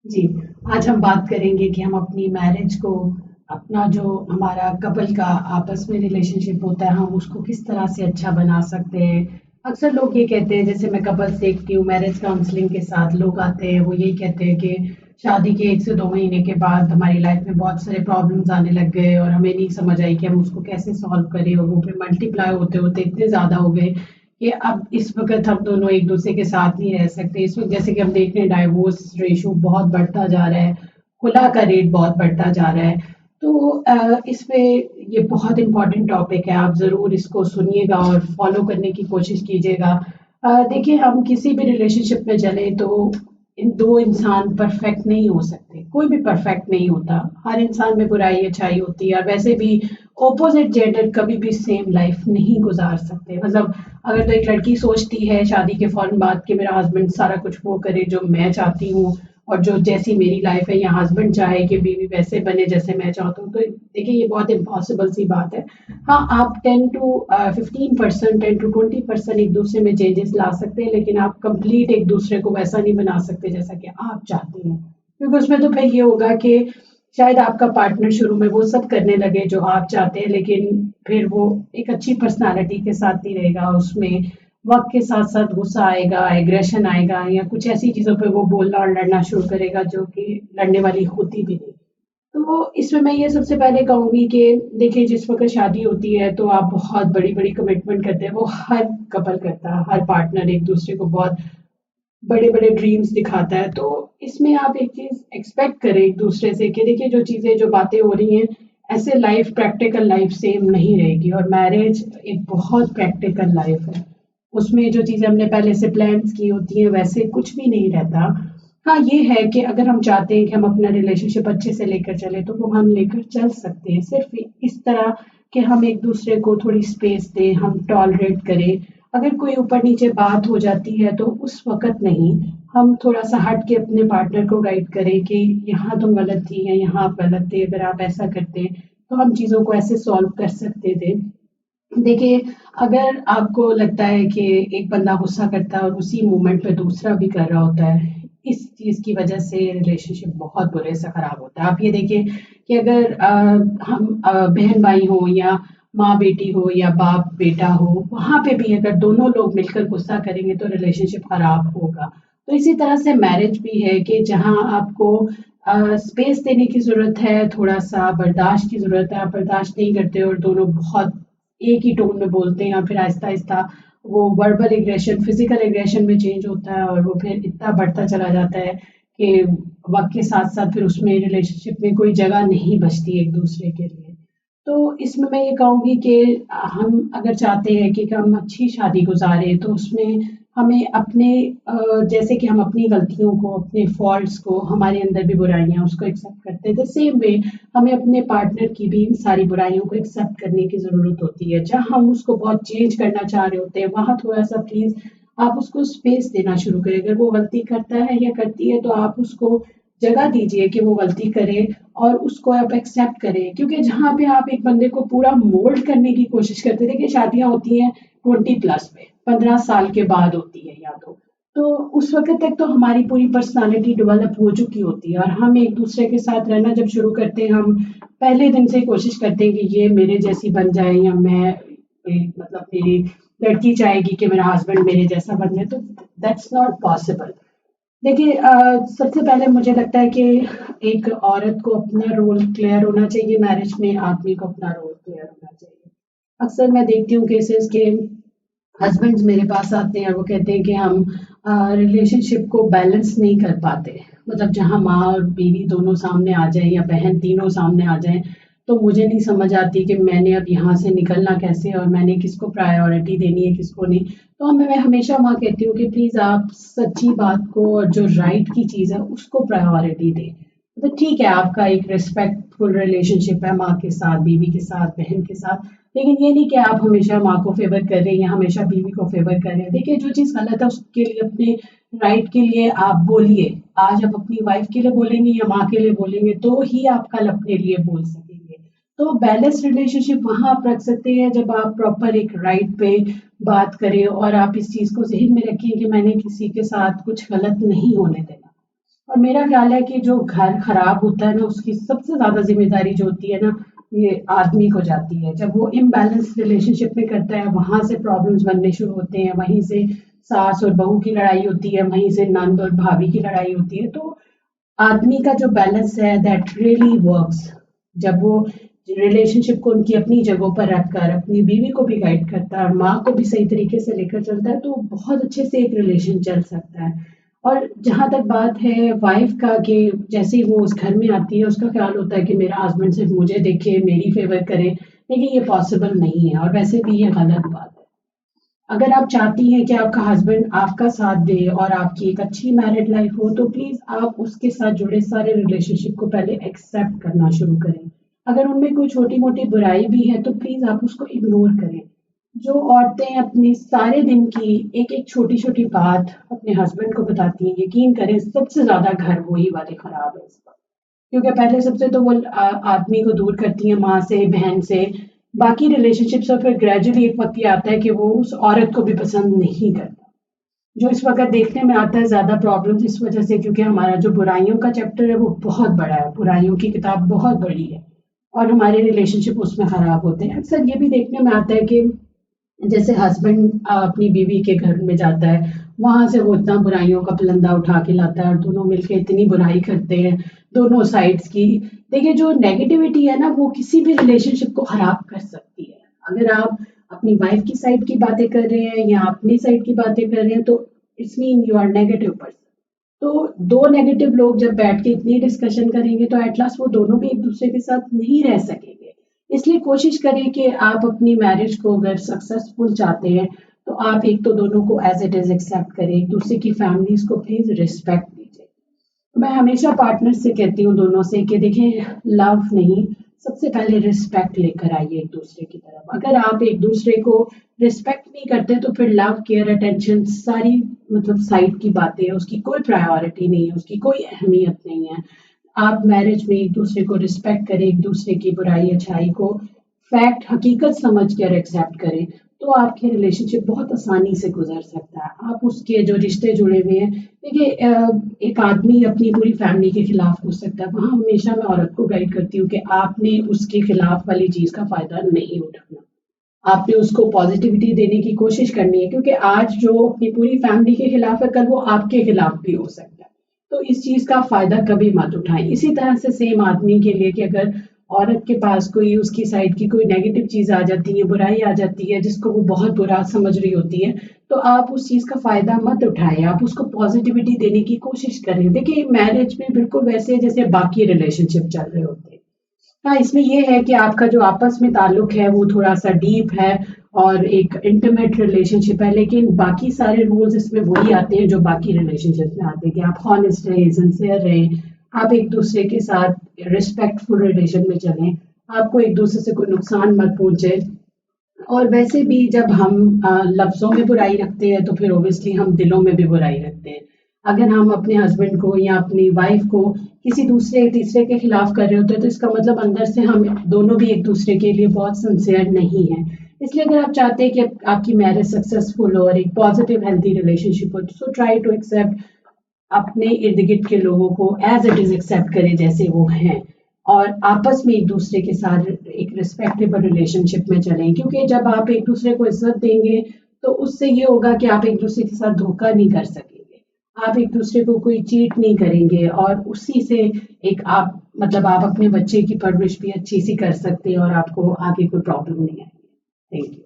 जी, आज हम बात करेंगे कि हम अपनी मैरिज को अपना जो हमारा कपल का आपस में रिलेशनशिप होता है, हम उसको किस तरह से अच्छा बना सकते हैं। अक्सर लोग ये कहते हैं, जैसे मैं कपल्स देखती हूँ मैरिज काउंसलिंग के साथ लोग आते हैं, वो यही कहते हैं कि शादी के 1 से 2 महीने के बाद हमारी लाइफ में बहुत सारे प्रॉब्लम्स आने लग गए और हमें नहीं समझ आई कि हम उसको कैसे सॉल्व करें, और वो फिर मल्टीप्लाई होते-होते इतने ज़्यादा हो गए कि अब इस वक़्त हम दोनों एक-दूसरे के साथ नहीं रह सकते। इस वक़्त जैसे कि हम देख रहे हैं डाइवोर्स रेशियो बहुत बढ़ता जा रहा है, खुला का रेट बहुत बढ़ता जा रहा है। तो इसमें ये बहुत इम्पोर्टेंट टॉपिक है, आप ज़रूर इसको सुनिएगा और फ़ॉलो करने की कोशिश कीजिएगा। देखिए, हम किसी भी रिलेशनशिप में चलें तो इन 2 इंसान परफ़ेक्ट नहीं हो सकते, कोई भी परफ़ेक्ट नहीं होता। हर इंसान में बुराई, अच्छाई होती है, और वैसे भी ऑपोज़िट जेंडर कभी भी सेम लाइफ़ नहीं गुज़ार सकते। मतलब अगर तो एक लड़की सोचती है शादी के फ़ौरन बाद कि मेरा हस्बैंड सारा कुछ वो करे जो मैं चाहती हूँ, और जो जैसी मेरी लाइफ़ है या हस्बैंड चाहे कि बीवी वैसे बने जैसे मैं चाहता हूँ, तो देखिए ये बहुत इम्पॉसिबल सी बात है। हाँ, आप 10 टू 15% 10 टू 20% एक-दूसरे में चेंजेस ला सकते हैं, लेकिन आप कंप्लीट एक-दूसरे को वैसा नहीं बना सकते जैसा कि आप चाहते हैं। क्योंकि उसमें तो फिर ये होगा कि शायद आपका पार्टनर शुरू में वो सब करने लगे जो आप चाहते हैं, लेकिन फिर वो एक अच्छी पर्सनैलिटी के साथ नहीं रहेगा, उसमें वक़्त के साथ-साथ गुस्सा आएगा, एग्रेशन आएगा, या कुछ ऐसी चीज़ों पे वो बोलना और लड़ना शुरू करेगा जो कि लड़ने वाली होती भी नहीं। तो इसमें मैं ये सबसे पहले कहूँगी कि देखिए, जिस वक़्त शादी होती है तो आप बहुत बड़ी-बड़ी कमिटमेंट करते हैं, वो हर कपल करता है, हर पार्टनर एक-दूसरे को बहुत बड़े-बड़े ड्रीम्स दिखाता है। तो इसमें आप एक चीज़ एक्सपेक्ट करें एक-दूसरे से कि देखिए, जो चीज़ें जो बातें हो रही हैं, ऐसे लाइफ़ प्रैक्टिकल लाइफ़ सेम नहीं रहेगी, और मैरिज एक बहुत प्रैक्टिकल लाइफ़ है। उसमें जो चीज़ें हमने पहले से प्लान्स की होती हैं वैसे कुछ भी नहीं रहता। हाँ, ये है कि अगर हम चाहते हैं कि हम अपना रिलेशनशिप अच्छे से लेकर चलें, तो वो हम लेकर चल सकते हैं। सिर्फ़ इस तरह कि हम एक-दूसरे को थोड़ी स्पेस दें, हम टॉलरेट करें। अगर कोई ऊपर-नीचे बात हो जाती है तो उस वक़्त नहीं, हम थोड़ा-सा हट के अपने पार्टनर को गाइड करें कि यहाँ तुम गलत थी या यहाँ आप गलत थे, अगर आप ऐसा करते तो हम चीज़ों को ऐसे सॉल्व कर सकते थे। देखिए, अगर आपको लगता है कि एक बंदा गुस्सा करता है और उसी मोमेंट पे दूसरा भी कर रहा होता है, इस चीज़ की वजह से रिलेशनशिप बहुत बुरे से खराब होता है। आप ये देखिए कि अगर हम बहन-भाई हों या माँ-बेटी हो या बाप-बेटा हो, वहाँ पे भी अगर दोनों लोग मिलकर गुस्सा करेंगे तो रिलेशनशिप खराब होगा। तो इसी तरह से मैरिज भी है कि जहाँ आपको स्पेस देने की ज़रूरत है, थोड़ा-सा बर्दाश्त की ज़रूरत है, आप बर्दाश्त नहीं करते और दोनों बहुत एक ही टोन में बोलते हैं, या फिर आहिस्ता-आहिस्ता वो वर्बल एग्रेशन फिज़िकल एग्रेशन में चेंज होता है, और वो फिर इतना बढ़ता चला जाता है कि वक़्त के साथ-साथ फिर उसमें रिलेशनशिप में कोई जगह नहीं बचती एक-दूसरे के लिए। तो इसमें मैं ये कहूँगी कि हम अगर चाहते हैं कि हम अच्छी शादी गुज़ारें, तो उसमें हमें अपने जैसे कि हम अपनी गलतियों को, अपने फ़ॉल्ट्स को, हमारे अंदर भी बुराइयाँ उसको एक्सेप्ट करते हैं, द सेम वे हमें अपने पार्टनर की भी इन सारी बुराइयों को एक्सेप्ट करने की ज़रूरत होती है। जहाँ हम उसको बहुत चेंज करना चाह रहे होते हैं, वहाँ थोड़ा-सा प्लीज़ आप उसको स्पेस देना शुरू करें। अगर वो गलती करता है या करती है, तो आप उसको जगह दीजिए कि वो गलती करे, और उसको आप एक्सेप्ट करें। क्योंकि जहाँ पे आप एक बंदे को पूरा मोल्ड करने की कोशिश करते हैं, देखिए शादियाँ होती हैं 20 प्लस में, 15 साल के बाद होती है या तो उस वक़्त तक तो हमारी पूरी पर्सनैलिटी डेवलप हो चुकी होती है, और हम एक-दूसरे के साथ रहना जब शुरू करते हैं, हम पहले दिन से ही कोशिश करते हैं कि ये मेरे जैसी बन जाए, या मतलब मेरी लड़की चाहेगी कि मेरा हस्बैंड मेरे जैसा बन जाए, तो दैट्स नॉट पॉसिबल। देखिए, सबसे पहले मुझे लगता है कि एक औरत को अपना रोल क्लियर होना चाहिए मैरिज में, आदमी को अपना रोल क्लियर होना चाहिए। अक्सर मैं देखती हूँ केसेस के हस्बैंड्स मेरे पास आते हैं और वो कहते हैं कि हम रिलेशनशिप को बैलेंस नहीं कर पाते। मतलब जहाँ माँ और बीवी दोनों सामने आ जाएँ या बहन तीनों सामने आ जाएँ, तो मुझे नहीं समझ आती कि मैंने अब यहाँ से निकलना कैसे, और मैंने किसको प्रायोरिटी देनी है, किसको नहीं। तो मैं हमेशा माँ कहती हूँ कि प्लीज़ आप सच्ची बात को और जो राइट की चीज़ है उसको प्रायोरिटी दें। तो ठीक है, आपका एक रिस्पेक्टफुल रिलेशनशिप है माँ के साथ, बीवी के साथ, बहन के साथ, लेकिन ये नहीं कि आप हमेशा माँ को फ़ेवर कर रहे हैं या हमेशा बीवी को फ़ेवर कर रहे हैं। देखिए, जो चीज़ गलत है उसके लिए, अपने राइट के लिए आप बोलिए। आज आप अपनी वाइफ़ के लिए बोलेंगे या माँ के लिए बोलेंगे, तो ही आप कल अपने लिए बोल सकेंगे। तो बैलेंस रिलेशनशिप वहाँ आप रख सकते हैं जब आप प्रॉपर एक राइट पे बात करें, और आप इस चीज़ को ज़हन में रखें कि मैंने किसी के साथ कुछ गलत नहीं होने देना। और मेरा ख्याल है कि जो घर खराब होता है ना, उसकी सबसे ज्यादा जिम्मेदारी जो होती है ना, ये आदमी को जाती है। जब वो इम्बैलेंस रिलेशनशिप में करता है, वहां से प्रॉब्लम्स बनने शुरू होते हैं, वहीं से सास और बहू की लड़ाई होती है, वहीं से नंद और भाभी की लड़ाई होती है। तो आदमी का जो बैलेंस है दैट रियली वर्क्स, जब वो रिलेशनशिप को उनकी अपनी जगहों पर रखकर अपनी बीवी को भी गाइड करता है और माँ को भी सही तरीके से लेकर चलता है, तो बहुत अच्छे से एक रिलेशन चल सकता है। और जहां तक बात है वाइफ का कि जैसे ही वो उस घर में आती है, उसका ख्याल होता है कि मेरा हस्बैंड सिर्फ मुझे देखे, मेरी फेवर करे, लेकिन ये पॉसिबल नहीं है और वैसे भी ये गलत बात है। अगर आप चाहती हैं कि आपका हस्बैंड आपका साथ दे और आपकी एक अच्छी मैरिड लाइफ हो, तो प्लीज आप उसके साथ जुड़े सारे रिलेशनशिप को पहले एक्सेप्ट करना शुरू करें। अगर उनमें कोई छोटी मोटी बुराई भी है, तो प्लीज आप उसको इग्नोर करें। जो औरतें अपनी सारे दिन की एक एक छोटी छोटी बात अपने हस्बैंड को बताती हैं, यकीन करें सबसे ज्यादा घर वही वाले खराब है इस वक्त। क्योंकि पहले सबसे तो वो आदमी को दूर करती है माँ से, बहन से, बाकी रिलेशनशिप्स, और फिर ग्रेजुअली एक वक्त ये आता है कि वो उस औरत को भी पसंद नहीं करता। जो इस वक्त देखने में आता है ज्यादा प्रॉब्लम्स इस वजह से, क्योंकि हमारा जो बुराइयों का चैप्टर है वो बहुत बड़ा है, बुराइयों की किताब बहुत बड़ी है और हमारे रिलेशनशिप उसमें खराब होते हैं। अक्सर ये भी देखने में आता है कि जैसे हस्बैंड अपनी बीवी के घर में जाता है, वहां से वो इतना बुराइयों का पलंदा उठा के लाता है और दोनों मिलके इतनी बुराई करते हैं दोनों साइड्स की। देखिए, जो नेगेटिविटी है ना, वो किसी भी रिलेशनशिप को खराब कर सकती है। अगर आप अपनी वाइफ की साइड की बातें कर रहे हैं या अपनी साइड की बातें कर रहे हैं, तो it's mean you are negative person. तो दो नेगेटिव लोग जब बैठ के इतनी डिस्कशन करेंगे, तो एट लास्ट वो दोनों भी एक दूसरे के साथ नहीं रह सकेंगे। इसलिए कोशिश करें कि आप अपनी मैरिज को अगर सक्सेसफुल चाहते हैं, तो आप एक तो दोनों को एज इट इज एक्सेप्ट करें, एक दूसरे की फैमिलीज को प्लीज रिस्पेक्ट दीजिए। मैं हमेशा पार्टनर से कहती हूँ दोनों से कि देखें, लव नहीं, सबसे पहले रिस्पेक्ट लेकर आइए एक दूसरे की तरफ। अगर आप एक दूसरे को रिस्पेक्ट नहीं करते, तो फिर लव, केयर, अटेंशन सारी मतलब साइड की बातें हैं, उसकी कोई प्रायोरिटी नहीं है, उसकी कोई अहमियत नहीं है। आप मैरिज में एक दूसरे को रिस्पेक्ट करें, एक दूसरे की बुराई अच्छाई को फैक्ट हकीकत समझ कर एक्सेप्ट करें, तो आपके रिलेशनशिप बहुत आसानी से गुजर सकता है। आप उसके जो रिश्ते जुड़े हुए हैं, देखिए एक आदमी अपनी पूरी फैमिली के खिलाफ हो सकता है, वहां हमेशा मैं औरत को गाइड करती हूँ कि आपने उसके खिलाफ वाली चीज का फायदा नहीं उठाना। आपने उसको पॉजिटिविटी देने की कोशिश करनी है, क्योंकि आज जो अपनी पूरी फैमिली के खिलाफ है, कल वो आपके खिलाफ भी हो सकता है। तो इस चीज का फायदा कभी मत उठाएं। इसी तरह से सेम आदमी के लिए कि अगर औरत के पास कोई उसकी साइड की कोई नेगेटिव चीज आ जाती है, बुराई आ जाती है, जिसको वो बहुत बुरा समझ रही होती है, तो आप उस चीज का फायदा मत उठाएं, आप उसको पॉजिटिविटी देने की कोशिश करें। देखिए, मैरिज में बिल्कुल वैसे जैसे बाकी रिलेशनशिप चल रहे होते हैं। हाँ, इसमें ये है कि आपका जो आपस में ताल्लुक है वो थोड़ा-सा डीप है और एक इंटीमेट रिलेशनशिप है, लेकिन बाकी सारे रूल्स इसमें वही आते हैं जो बाकी रिलेशनशिप में आते हैं कि आप हॉनेस्ट रहें, सिंसियर रहें, आप एक-दूसरे के साथ रिस्पेक्टफुल रिलेशन में चलें, आपको एक-दूसरे से कोई नुकसान मत पहुँचे। और वैसे भी जब हम लफ्ज़ों में बुराई रखते हैं, तो फिर ऑब्वियसली हम दिलों में भी बुराई रखते हैं। अगर हम अपने हस्बैंड को या अपनी वाइफ को किसी दूसरे तीसरे के खिलाफ कर रहे होते हैं, तो इसका मतलब अंदर से हम दोनों भी एक दूसरे के लिए बहुत सिंसियर नहीं है। इसलिए अगर आप चाहते हैं कि आपकी मैरिज सक्सेसफुल हो और एक पॉजिटिव हेल्थी रिलेशनशिप हो, सो ट्राई टू एक्सेप्ट अपने इर्द गिर्द के लोगों को एज इट इज एक्सेप्ट करें जैसे वो हैं, और आपस में एक दूसरे के साथ एक रिस्पेक्टेबल रिलेशनशिप में चलें। क्योंकि जब आप एक दूसरे को इज्जत देंगे, तो उससे ये होगा कि आप एक दूसरे के साथ धोखा नहीं कर सकेंगे, आप एक दूसरे को कोई चीट नहीं करेंगे, और उसी से एक आप मतलब आप अपने बच्चे की परवरिश भी अच्छी सी कर सकते हैं और आपको आगे कोई प्रॉब्लम नहीं आएगी। Thank you.